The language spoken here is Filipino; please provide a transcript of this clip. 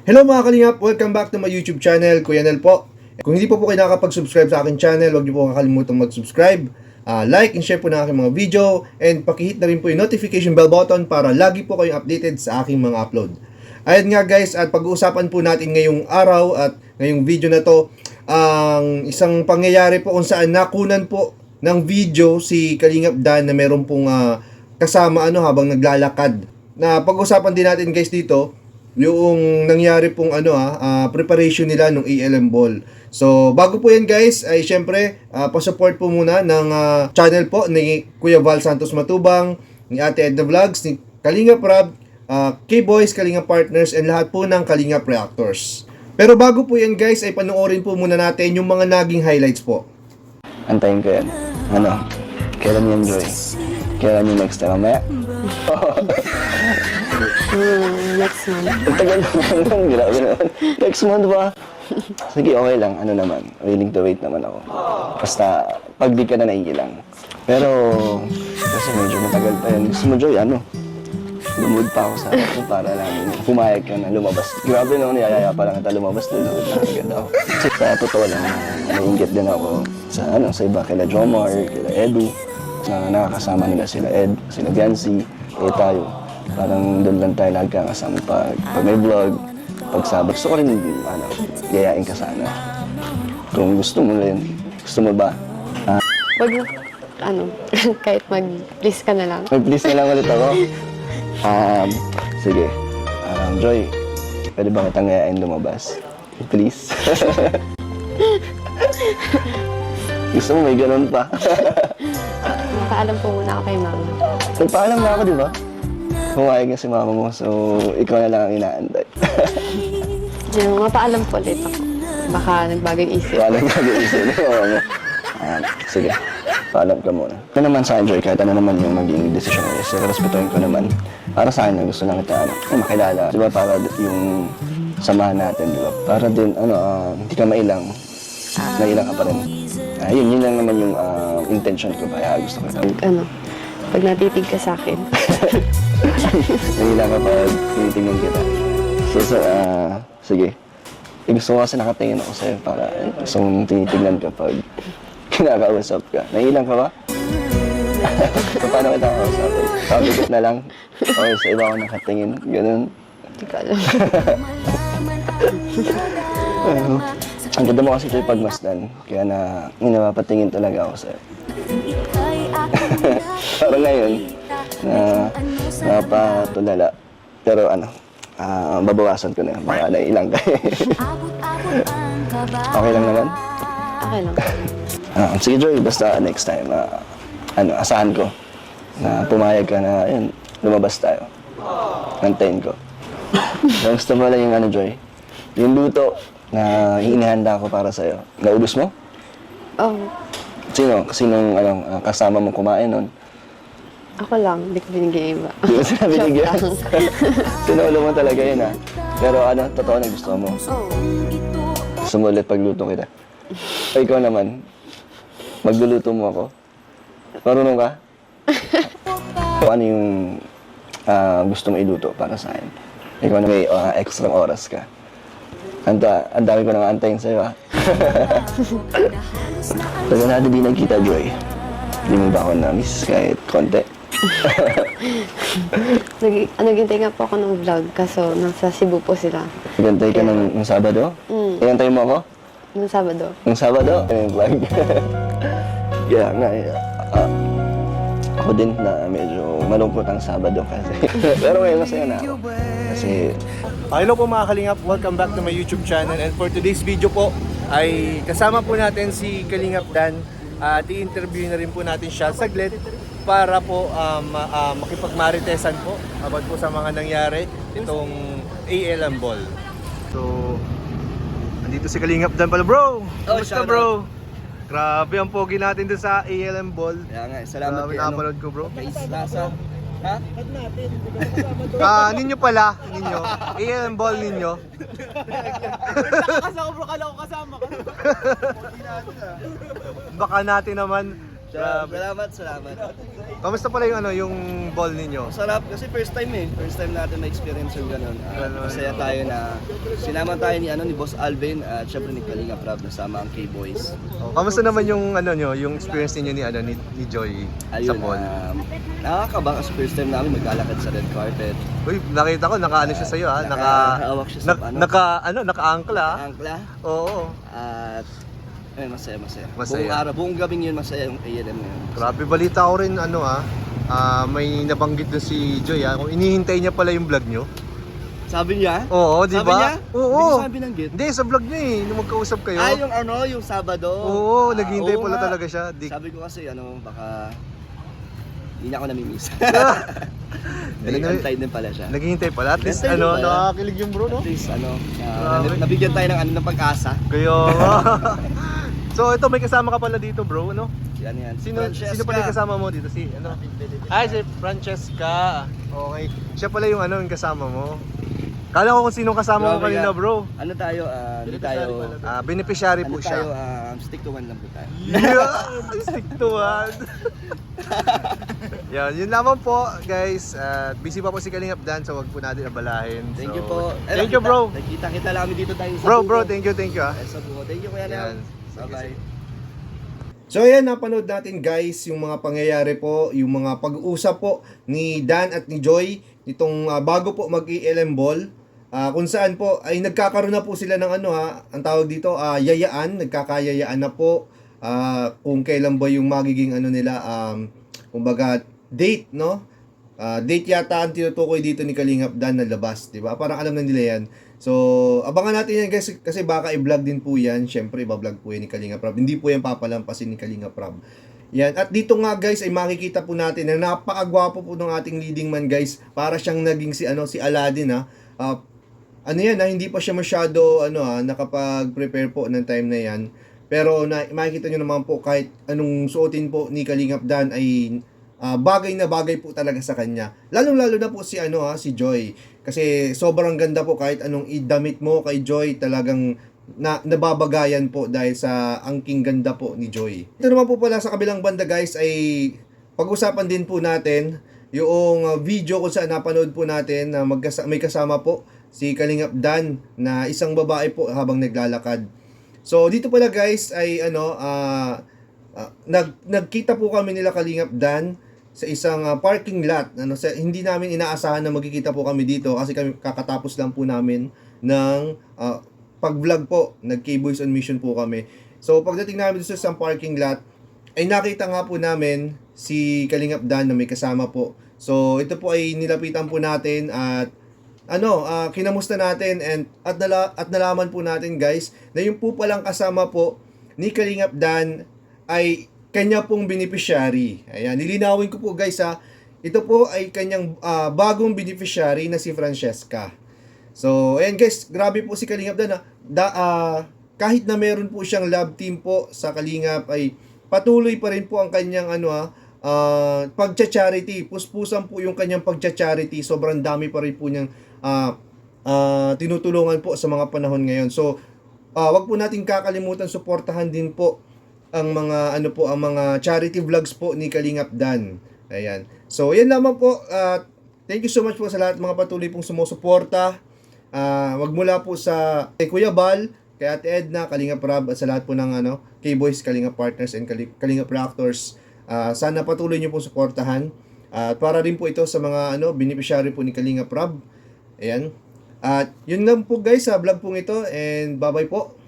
Hello mga kalingap! Welcome back to my YouTube channel, Kuya Nel po. Kung hindi po kayo nakakapag-subscribe sa aking channel, huwag niyo po kakalimutan mag-subscribe, like and share po ng aking mga video, and pakihit na rin po yung notification bell button para lagi po kayong updated sa aking mga upload. Ayun nga guys, at pag-uusapan po natin ngayong araw at ngayong video na to, ang isang pangyayari po kung saan nakunan po ng video si Kalingap Dan na meron pong kasama habang naglalakad. Na pag-usapan din natin guys dito, yung nangyari pong preparation nila ng ALM Ball. So, bago po yan guys, ay syempre, pa-support po muna ng channel po ni Kuya Val Santos Matubang, ni Ate Edna Vlogs, ni Kalingap Rab, K-Boys, Kalingap Partners, and lahat po ng Kalingap Reactors. Pero bago po yan guys, ay panoorin po muna natin yung mga naging highlights po. Antayin ko yan. Kailan yan, Joy? Kailan yung next time? Mamaya? Next month. Ang tagal naman. Grabe naman. Next month ba? Sige, okay lang. Ano naman. Willing to wait naman ako. Basta, pag di ka na naiilang. Pero, kasi medyo matagal pa yan. Gusto mo, Joy, lumod pa ako sa akin para lang pumayag ka na lumabas. Grabe naman, niyayaya pa lang kita lumabas. Lumod na agad ako. Kasi sa totoo lang, naiingit din ako sa iba. Kila Jomar, kila Edu. Na nakakasama nila sila Ed, sila Viancy, tayo. Parang doon lang tayo nagkakasama pag may vlog, pag sabag. Gusto ko rin, yayain ka sana. Kung gusto mo rin, gusto mo ba? Wag na, kahit mag-please ka na lang. Mag-please na lang ulit ako. Sige. Joy, pwede ba kitang yayain lumabas? Please? Gusto mo may ganun pa? Paalam po muna ako kay mama. Nagpaalam na ako, di ba? Pumayag na si mama mo, so ikaw na lang ang inaantay. Mapaalam po ulit ako. Baka nagbagay isip. Paalam ka din isip. Sige, paalam ka muna. Ito naman sa akin, Joy, kahit ano naman yung maging desisyon ko, so respetuhin ko naman. Para sa akin, gusto lang kita makilala. Di ba, para yung samahan natin, di ba? Para din, hindi ka mailang. Nailang ka pa rin. Yun lang naman yung intention ko, kaya gusto ko ito. Pag natitig ka sa akin. Nailang ka pa, tinitingnan kita. So, sige. Gusto ko kasi nakatingin ako sa'yo para gusto mong tinitingnan ka pag kinakausap ka. Nailang ka ba? So, paano kita kausapin? Pabigit na lang. Okay, sa iba ako nakatingin. Ganun. Hindi ko alam. Ang ganda mo kasi ito'y pagmasdan, kaya napapatingin talaga ako sa'yo. Parang ngayon, napatulala. Pero babawasan ko na, baka nailang ka. Okay lang naman? Okay lang. Sige Joy, basta next time, asahan ko na pumayag ka na, lumabas tayo. Nantayin ko. Gusto mo lang yung Joy, yung luto na inihanda ko para sa'yo. Naubos mo? Oo. Sinong kasama mong kumain nun? Ako lang, hindi ko binigay iba. Di ba sila binigyan? Sinulo mo talaga yun Pero totoo na gusto mo? Gusto mo ulit pagluto kita? O ikaw naman, magluluto mo ako? Marunong ka? O ano yung gusto mo iluto para sa akin? Ikaw na may extra oras ka. Ang dami ko nang antayin sa'yo, Tagal natin di nagkita, Joy. Hindi mo ba ako na-miss kahit konti? Naghintay nga po ako ng vlog, kaso nasa Cebu po sila. Nagantay ka ng Sabado? Nagantay mo ako? Nung Sabado. Ng Sabado? Yung vlog. Kaya nga, ako din na medyo malungkot ang Sabado kasi. Pero ngayon masaya na ako. Kasi Hello po mga kalingap, welcome back to my YouTube channel, and for today's video po ay kasama po natin si Kalingap Dan at i-interview na rin po natin siya saglit para po makipagmaritesan po about po sa mga nangyari itong ALM Ball. So, andito si Kalingap Dan pala bro! Kumusta bro? Grabe ang pogi natin doon sa ALM Ball. kaya nga, salamat Grabe napanood ko bro. kay Islasa. Ha? Ninyo pala, ninyo. ALM Ball ninyo. Kasama bro, kala ko kasama ka. Baka natin naman Salamat. Kamusta pala yung ano, yung ball ninyo? Sarap kasi first time natin ma-experience yung ganun. Masaya tayo na sinama tayo ni Boss Alvin at syempre ni Kalinga Prab nasama ang K-Boys. Kamusta naman yung ano nyo, yung experience ninyo ni Joy sa Ayun, ball? nakakaba kasi first time namin maglalakad sa red carpet. Uy, nakita ko, nakaano siya sa'yo ha? Nakahawak siya sa Naka-angkla ha? angkla. Oo. At masaya. Masaya. Buong gabing yun masaya yung ALM ngayon. Grabe, balita ko rin ano may nabanggit doon si Joy ha? Kung inihintay niya pala yung vlog nyo. Sabi niya? Oo, di Sabi ba? niya? Oo. Hindi ko sabi ng git. Hindi, sa vlog niya nung magkausap kayo. Yung Sabado. Oo, naghihintay Oo pala nga. talaga siya. Sabi ko kasi baka hindi na ako namimiss. Hindi, Nag-antay din pala siya. Naghihintay pala. At least Naghihintay din pala. nakakilig yung bro, no? At least Grabe. nabigyan tayo ng pag-asa. Kaya So ito, may kasama ka pala dito bro, no? Yan. Sino pala yung kasama mo dito? Si si Francesca. Okay. Siya pala yung yung kasama mo. Kala ko kung sino kasama mo Grabe kanina, ka. bro. Ano tayo? Hindi tayo... Beneficiary po tayo? siya. Stick to one lang po tayo. Yeah! Stick to one. Yun lamang po, guys. Busy pa po si Kalingap Dan, so wag po natin abalahin. Thank you So, po. Thank you, bro. Nakita lang kami dito tayo sa Bro, thank you ah. Sa buko. Thank you, Kuya Yan. Leo. Bye-bye. So ayan, napanood natin guys yung mga pangyayari po, yung mga pag-uusap po ni Dan at ni Joy nitong bago po mag-ELM ball. Kung saan po ay nagkakaroon na po sila ng ang tawag dito, yayaan, nagkakayayaan na po kung kailan ba yung magiging nila, kumbaga date, no? Date yata ang tinutukoy dito ni Kalingap Dan na labas, di ba? Parang alam na nila yan. So, abangan natin yan guys kasi baka i-vlog din po yan. Syempre, i-vlog po yan ni Kalingap Prab. Hindi po yan papalampasin ni Kalingap Prab. Yan. At dito nga guys ay makikita po natin na napakagwapo po ng ating leading man guys. Para siyang naging si Aladdin ha. Hindi pa siya masyado nakapag-prepare po ng time na yan. Pero makikita nyo naman po kahit anong suotin po ni Kalingap Dan ay bagay na bagay po talaga sa kanya. Lalong-lalo na po si si Joy. Kasi sobrang ganda po kahit anong idamit mo kay Joy, talagang nababagayan po dahil sa angking ganda po ni Joy. Ito naman po pala sa kabilang banda guys ay pag-usapan din po natin yung video kung saan napanood po natin na may kasama po si Kalingap Dan na isang babae po habang naglalakad. So dito pala guys ay nagkita po kami nila Kalingap Dan sa isang parking lot. Hindi namin inaasahan na magkikita po kami dito kasi kami kakatapos lang po namin ng pag-vlog po. Nag-K-Boys on Mission po kami. So pagdating namin sa isang parking lot ay nakita nga po namin si Kalingap Dan na may kasama po. So ito po ay nilapitan po natin at kinamusta natin at nalaman po natin guys na yung po palang kasama po ni Kalingap Dan ay kanya pong beneficiary. Ayan, nilinawin ko po guys ito po ay kanyang bagong beneficiary na si Francesca. So, ayan guys, grabe po si Kalingap Dan kahit na meron po siyang love team po sa Kalingap ay patuloy pa rin po ang kanyang pagcha-charity. Puspusan po yung kanyang pagcha-charity. Sobrang dami pa rin po niyang tinutulungan po sa mga panahon ngayon. So, wag po nating kakalimutan suportahan din po ang mga ang mga charity vlogs po ni Kalingap Dan. Ayan. So, yan lamang po. Thank you so much po sa lahat mga patuloy pong sumusuporta. Magmula po sa kay Kuya Bal, kay Ate Edna, Kalingap Prab at sa lahat po ng K-Boys, Kalingap Partners and Kalingap Reactors. Sana patuloy niyo pong suportahan. At para rin po ito sa mga beneficiary po ni Kalingap Prab. Ayan. At yun lang po guys sa vlog pong ito and bye-bye po.